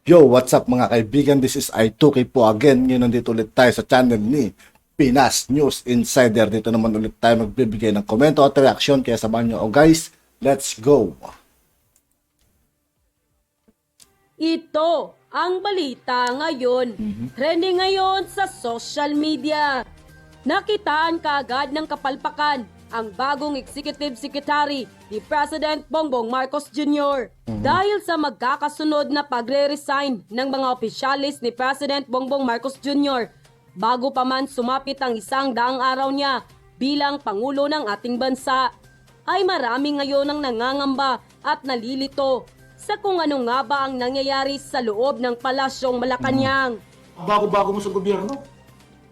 Yo, what's up mga kaibigan? This is I2K po again. Ngayon nandito ulit tayo sa channel ni Pinas News Insider. Dito naman ulit tayo magbibigay ng komento at reaksyon. Kaya samahan nyo. Oh guys, let's go! Ito ang balita ngayon. Trending ngayon sa social media. Nakitaan kaagad ng kapalpakan ang bagong Executive Secretary ni President Bongbong Marcos Jr. Dahil sa magkakasunod na pagre-resign ng mga opisyalis ni President Bongbong Marcos Jr. bago pa man sumapit ang 100 araw niya bilang Pangulo ng ating bansa, ay marami ngayon ang nangangamba at nalilito sa kung ano nga ba ang nangyayari sa loob ng Palasyong Malacanang. Bago-bago mo sa gobyerno.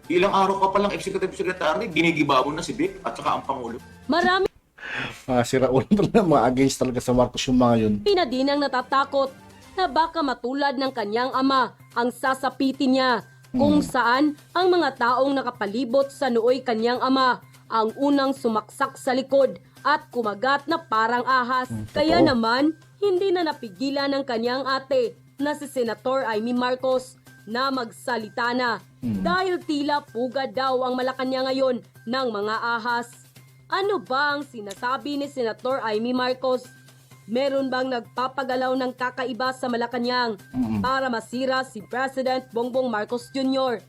Ilang araw ka palang executive secretary, ginigiba mo na si Vic at saka ang Pangulo. Marami Sira ulo talaga mga against talaga sa Marcos yung mga yun. na din ang natatakot na baka matulad ng kanyang ama ang sasapitin niya kung saan ang mga taong nakapalibot sa nooy kanyang ama ang unang sumaksak sa likod at kumagat na parang ahas. Kaya naman, hindi na napigilan ng kanyang ate na si Senator Amy Marcos na magsalita na dahil tila pugad daw ang Malacanang ngayon ng mga ahas. Ano ba ang sinasabi ni Senator Amy Marcos? Meron bang nagpapagalaw ng kakaiba sa Malacanang para masira si President Bongbong Marcos Jr.?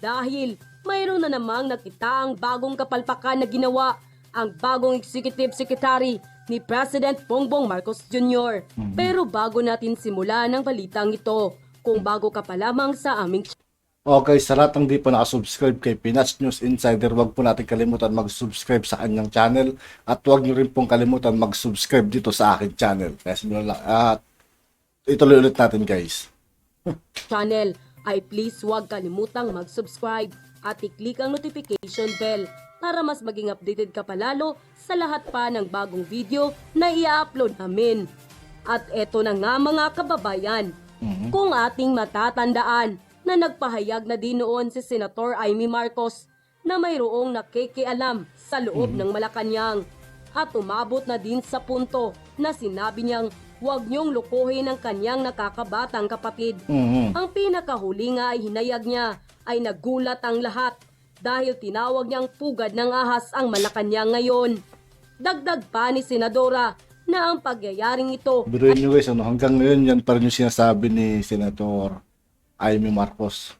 Dahil mayroon na namang nakita ang bagong kapalpakan na ginawa ang bagong Executive Secretary ni President Bongbong Marcos Jr. Pero bago natin simulan ang balitang ito, kung bago ka pa lamang sa aming Okay, sa lahat ng di pa nakasubscribe kay Pinas News Insider, wag po natin kalimutan mag-subscribe sa kanyang channel at wag nyo rin pong kalimutan mag-subscribe dito sa akin channel. Kaya simulan lang. At ituloy ulit natin guys. channel, ay please huwag kalimutang mag-subscribe at i-click ang notification bell para mas maging updated ka palalo sa lahat pa ng bagong video na i-upload namin. At eto na nga mga kababayan, kung ating matatandaan na nagpahayag na din noon si Senator Amy Marcos na mayroong nakikialam sa loob ng Malacanang at umabot na din sa punto na sinabi niyang huwag niyong lukuhin ang kanyang nakakabatang kapatid. Ang pinakahuli nga ay hinayag niya ay nagulat ang lahat dahil tinawag niyang pugad ng ahas ang Malacanang ngayon. Dagdag pa ni Senadora na ang pagyayaring ito Biruin nyo guys, ano, hanggang ngayon yan pa rin yung sinasabi ni Senator Amy Marcos.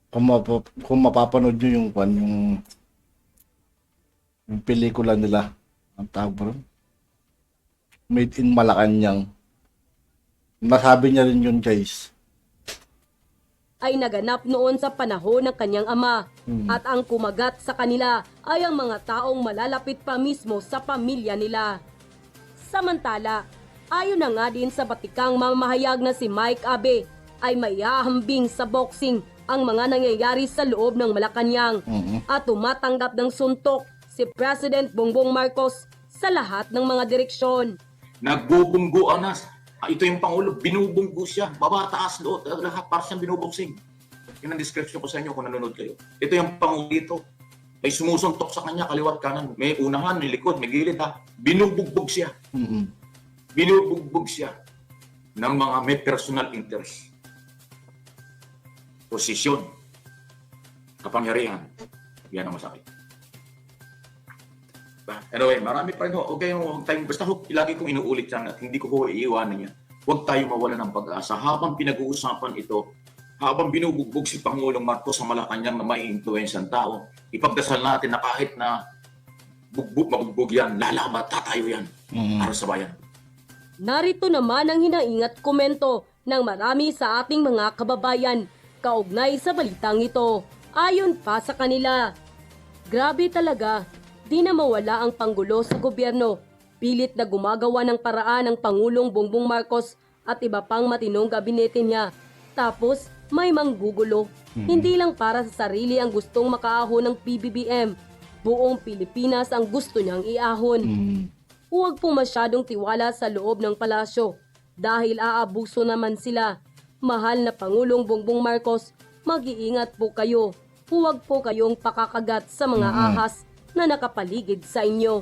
Kung mapapanood nyo yung pelikula nila, ang tawag ba ron? Made in Malacanang. Nasabi niya rin yun guys. ay naganap noon sa panahon ng kanyang ama at ang kumagat sa kanila ay ang mga taong malalapit pa mismo sa pamilya nila. Samantala, ayon na nga din sa batikang mamahayag na si Mike Abe ay mayahambing sa boxing ang mga nangyayari sa loob ng Malacanang at tumatanggap ng suntok si President Bongbong Marcos sa lahat ng mga direksyon. Nagbubungguan na. Ito yung Pangulo, binubunggo siya. Baba, taas, loob, lahat para siyang binubugsing. Yun ang description ko sa inyo kung nanonood kayo. Ito yung Pangulo dito. Ay sumusuntok sa kanya, kaliwat kanan. May unahan, may likod, may gilid ha. Binubugbog siya. Binubugbog siya ng mga may personal interest. Posisyon. Kapangyarihan. Yan ang masakit. Anyway, marami pa rin. Okay, huwag tayong, basta lagi kong inuulit yan at hindi ko po iiwanan yan. Huwag tayo mawala ng pag-asa. Habang pinag-uusapan ito, habang binubugbog si Pangulong Marcos sa Malacanang na may influensyang tao, ipagdasal natin na kahit na mabugbog yan, lalaban, tatayo yan para sa bayan. Narito naman ang hinaingat komento ng marami sa ating mga kababayan kaugnay sa balitang ito. Ayon pa sa kanila, grabe talaga, di na mawala ang panggulo sa gobyerno. Pilit na gumagawa ng paraan ang Pangulong Bongbong Marcos at iba pang matinong gabinete niya. Tapos may manggugulo. Hindi lang para sa sarili ang gustong makaahon ng PBBM. Buong Pilipinas ang gusto niyang iahon. Huwag po masyadong tiwala sa loob ng palasyo dahil aabuso naman sila. Mahal na Pangulong Bongbong Marcos, mag-iingat po kayo. Huwag po kayong pakakagat sa mga ahas na nakapaligid sa inyo.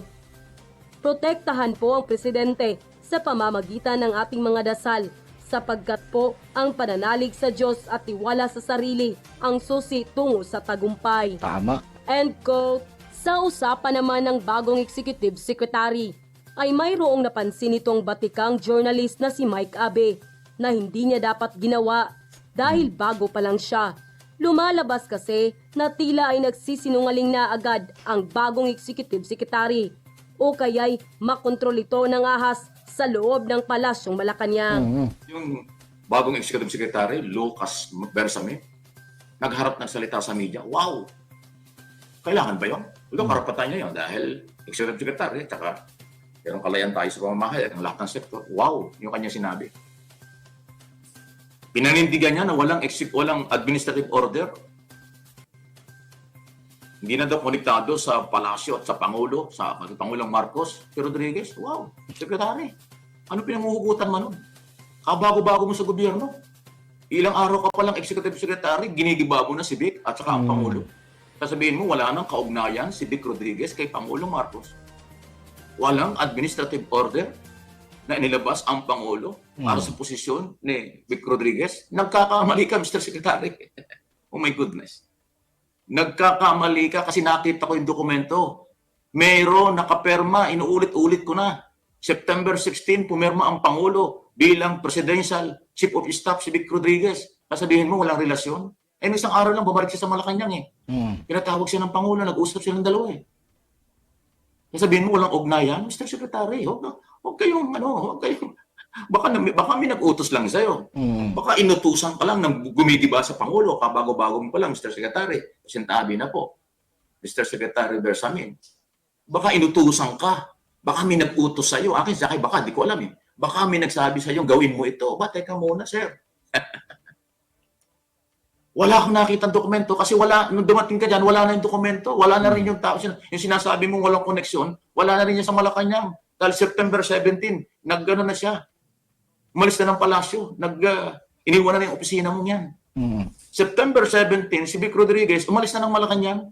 Protektahan po ang presidente sa pamamagitan ng ating mga dasal. sapagkat po ang pananalig sa Diyos at tiwala sa sarili ang susi tungo sa tagumpay. Tama. End quote. Sa usapan naman ng bagong executive secretary, ay mayroong napansin itong batikang journalist na si Mike Abe na hindi niya dapat ginawa dahil bago pa lang siya. Lumalabas kasi na tila ay nagsisinungaling na agad ang bagong executive secretary o kaya'y makontrol ito ng ahas sa loob ng palasyong Malacanang. Yung bagong executive secretary, Lucas Bersame, nagharap ng salita sa media. Wow! Kailangan ba yun? Ito, karapatan niya yun dahil executive secretary, tsaka merong kalayan tayo sa pamamahay at ang lahat ng sektor. Wow! Yung kanya sinabi. Pinanindigan niya na walang administrative order. Hindi na daw konektado sa palasyo at sa Pangulo, sa Pangulong Marcos Rodriguez. Wow! Secretary, ano pinanguhugutan mo nun? Kabago-bago mo sa gobyerno. Ilang araw ka palang executive secretary, ginigiba mo na si Vic at saka ang Pangulo. Sasabihin mo, wala nang kaugnayan si Vic Rodriguez kay Pangulong Marcos. Walang administrative order na inilabas ang Pangulo para sa posisyon ni Vic Rodriguez. Nagkakamali ka, Mr. Secretary. Oh my goodness. Nagkakamali ka kasi nakita ko yung dokumento. Mayroon nakaperma, inuulit-ulit ko na. September 16, pumirma ang Pangulo bilang Presidential Chief of Staff si Vic Rodriguez. Sasabihin mo, walang relasyon. Eh, isang araw lang, bumalik siya sa Malacanang eh. Pinatawag siya ng Pangulo, nag-usap silang dalawa eh. Sasabihin mo, walang ugnayan, Mr. Secretary, huwag kayong, baka may nag-utos lang sa'yo. Baka inutusan ka lang ng gumidiba sa Pangulo, kabago-bago mo pa lang, Mr. Secretary. Sintabi na po, Mr. Secretary Bersamin. Baka inutusan ka. Baka may nag-utos sa'yo. Akin, sa akin, baka, di ko alam eh. Baka may nagsabi sa'yo, gawin mo ito. Teka muna, sir. Wala akong nakita dokumento kasi nung dumating ka dyan, wala na yung dokumento. Wala na rin yung tao. Yung sinasabi mong walang koneksyon, wala na rin yan sa Malacanang. Dahil September 17, nag-ano na siya. Umalis na ng palasyo. Iniwan na yung opisina mong yan. September 17, si Vic Rodriguez, umalis na ng Malacanang.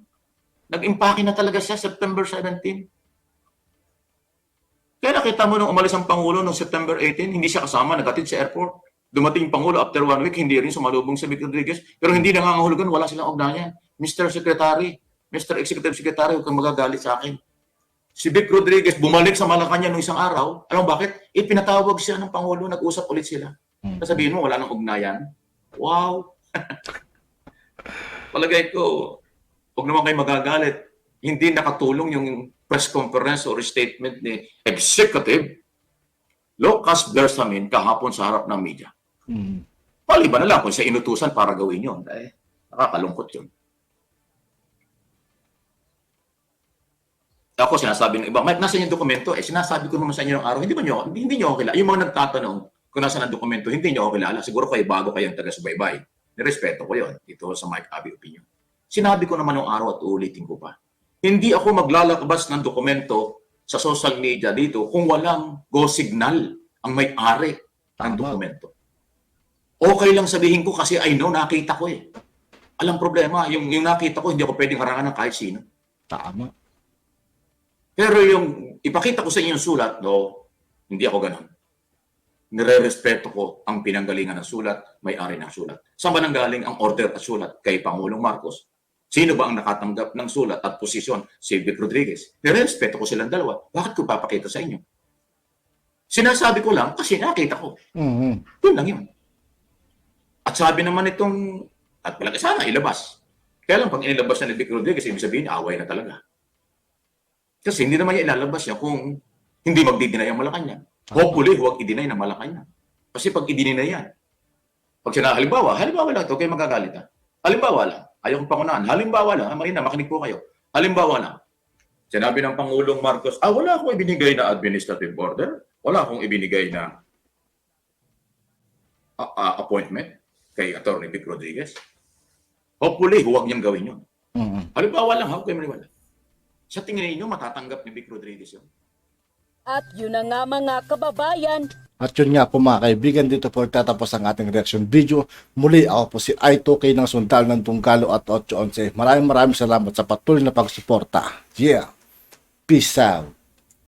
Nag-impake na talaga siya September 17. Kaya nakita mo nung umalis ang Pangulo noong September 18, hindi siya kasama, nagatid sa airport. Dumating yung Pangulo after 1 week, hindi rin sumalubong sa Vic Rodriguez. Pero hindi nangangahulugan, wala silang ugnayan. Mr. Secretary, Mr. Executive Secretary, huwag kang magagalit sa akin. Si Vic Rodriguez bumalik sa Malacanang noong isang araw. Alam mo bakit? Pinatawag siya ng Pangulo, nag-usap ulit sila. Sabihin mo, wala nang ugnayan. Wow! Palagay ko, huwag naman kayo magagalit. Hindi nakatulong yung press conference or statement ni Executive Lucas Bersamin kahapon sa harap ng media. Paliban na lang kung siya inutusan para gawin yun. Nakakalungkot yun. Ako sinasabi ng iba, Mike, nasa yung dokumento? Sinasabi ko naman sa inyo ng araw, hindi nyo ako kilala. Yung mga nagtatanong kung nasa ng dokumento, hindi nyo ako kilala. Siguro kayo bago kayong taga-subaybay. Nirespeto ko yun dito sa Mike Abe Opinion. Sinabi ko naman ng araw at uulitin ko pa. Hindi ako maglalakbas ng dokumento sa social media dito kung walang go signal ang may-ari ng dokumento. Okay lang sabihin ko kasi I know, nakita ko eh. Alang problema, yung nakita ko, hindi ako pwedeng harangan ng kahit sino. Tama. Pero yung ipakita ko sa inyo yung sulat, no, hindi ako ganun. Nire-respeto ko ang pinanggalingan ng sulat, may-ari ng sulat. Saan ba nanggaling ang order at sulat kay Pangulong Marcos? Sino ba ang nakatanggap ng sulat at posisyon? Si Vic Rodriguez. Nire-respeto ko silang dalawa. Bakit ko papakita sa inyo? Sinasabi ko lang kasi nakita ko. Yun lang yun. At sabi naman itong, at palagi sana ilabas. Kaya lang pag inilabas na ni Vic Rodriguez, ibig sabihin, away na talaga. Kasi hindi naman niya ilalabas niya kung hindi magdi-deny ang Malacanang. Hopefully, huwag i-deny ng Malacanang. Kasi pag i-deny yan, pag sinabi, halimbawa lang ito, kayo magagalit ha. Halimbawa lang, ayaw kong pangunahan. Halimbawa lang, Marina, makinig po kayo. Halimbawa lang, sinabi ng Pangulong Marcos, wala akong ibinigay na administrative order, wala akong ibinigay na appointment kay Atty. Vic Rodriguez. Hopefully, huwag niyang gawin yun. Halimbawa lang, huwag kayo maniwala. Sa tingin ninyo, matatanggap ni Vic Rodriguez yun? At yun na nga mga kababayan. At yun nga po mga kaibigan, dito po tatapos ang ating reaction video. Muli ako po si I2K ng Sundal ng Tunggalo at 811. Maraming salamat sa patuloy na pagsuporta. Yeah! Peace out!